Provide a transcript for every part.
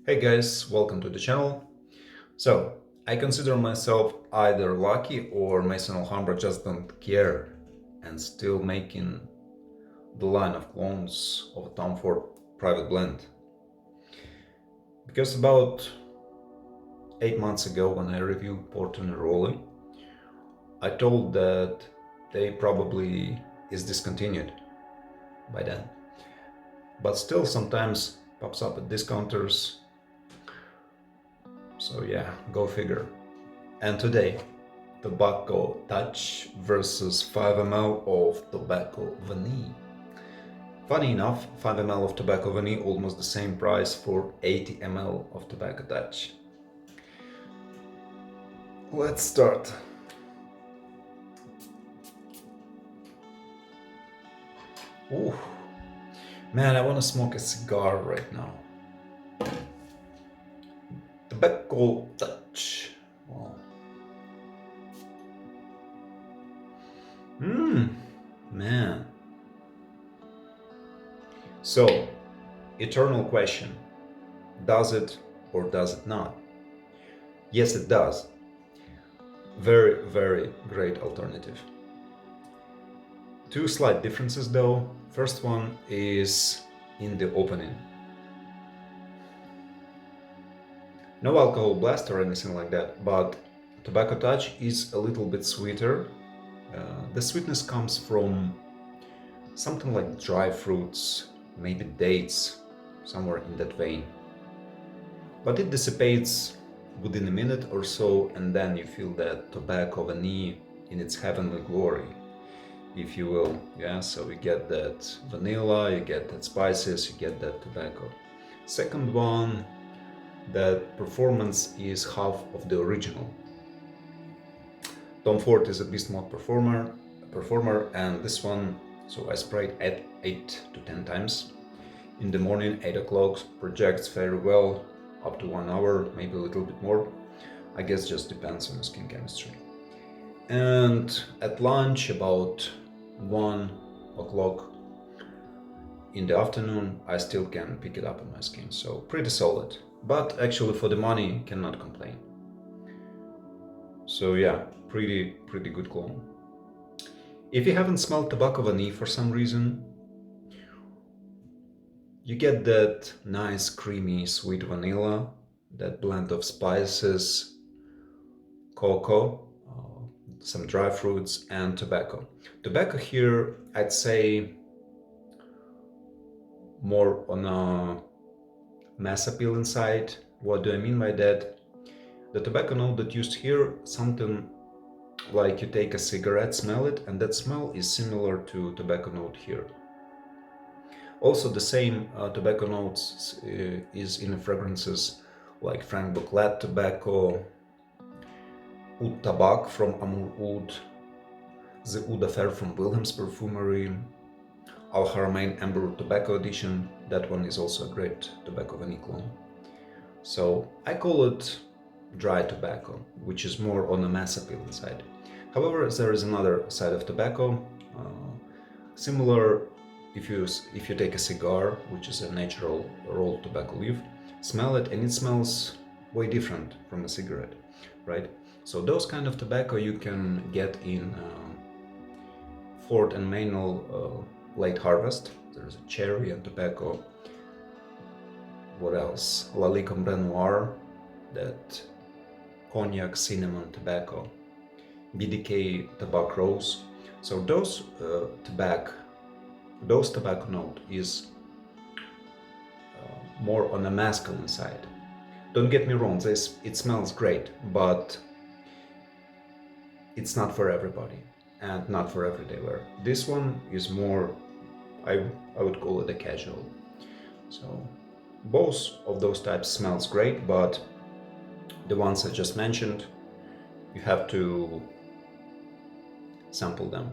Hey guys, welcome to the channel. So, I consider myself either lucky or Maison Alhambra just don't care and still making the line of clones of a Tom Ford private blend. Because about 8 months ago when I reviewed Porto Neroli, I told that they probably is discontinued by then. But still sometimes pops up at discounters. So yeah, go figure. And today, Tobacco Touch versus 5 ml of Tobacco Vanille. Funny enough, 5 ml of Tobacco Vanille almost the same price for 80 ml of Tobacco Touch. Let's start. Ooh, man, I want to smoke a cigar right now. Tobacco Touch. Wow. Man. So, eternal question. Does it or does it not? Yes, it does. Very, very great alternative. Two slight differences though. First one is in the opening. No alcohol blast or anything like that, but Tobacco Touch is a little bit sweeter. The sweetness comes from something like dry fruits, maybe dates, somewhere in that vein. But it dissipates within a minute or so, and then you feel that Tobacco Vanille in its heavenly glory, if you will. Yeah, so you get that vanilla, you get that spices, you get that tobacco. Second one, that performance is half of the original. Tom Ford is a beast mode performer, and this one, so I sprayed at 8 to 10 times. In the morning, 8 o'clock, projects very well, up to 1 hour, maybe a little bit more. I guess just depends on the skin chemistry. And at lunch, about 1 o'clock in the afternoon, I still can pick it up on my skin, so pretty solid. But actually for the money, cannot complain. So yeah, pretty good clone. If you haven't smelled Tobacco Vanille for some reason, you get that nice creamy sweet vanilla, that blend of spices, cocoa, some dry fruits and tobacco. Tobacco here, I'd say more on a mass appeal inside. What do I mean by that? The tobacco note that used here, something like you take a cigarette, smell it, and that smell is similar to tobacco note here. Also the same tobacco notes is in fragrances like Frank Boclet tobacco, Oud Tabac from Amour Oud, the Oud Affair from Wilhelm's Perfumery, Al Haramain Amber Tobacco Edition. That one is also a great Tobacco Vanille clone. So I call it dry tobacco, which is more on the mass appeal side. However, there is another side of tobacco, similar. If you take a cigar, which is a natural rolled tobacco leaf, smell it, and it smells way different from a cigarette, right? So those kind of tobacco you can get in Ford and Maynol late harvest. There's a cherry and tobacco. What else? Lalique Ombre Noir, that cognac cinnamon tobacco, BDK tobacco rose. So those tobacco note is more on the masculine side. Don't get me wrong, it smells great, but it's not for everybody and not for everyday wear. This one is more, I would call it a casual. So both of those types smells great, but the ones I just mentioned, you have to sample them.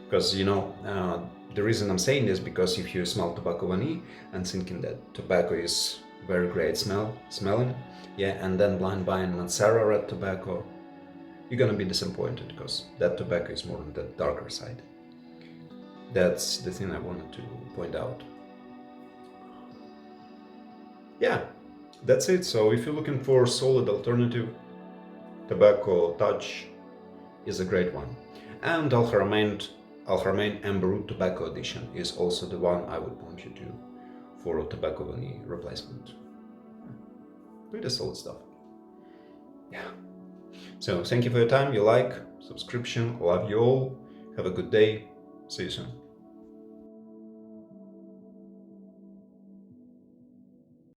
Because the reason I'm saying this, because if you smell Tobacco Vanille and thinking that tobacco is very great smelling, yeah, and then blind buying Mancera red tobacco, you're gonna be disappointed, because that tobacco is more on the darker side. That's the thing I wanted to point out. Yeah, That's it. So if you're looking for a solid alternative, Tobacco Touch is a great one. And Al Haramain Amber Root Tobacco Edition is also the one I would point you to for a Tobacco Vanille replacement. Pretty solid stuff. Yeah. So thank you for your time, your like, subscription. Love you all. Have a good day. See you soon.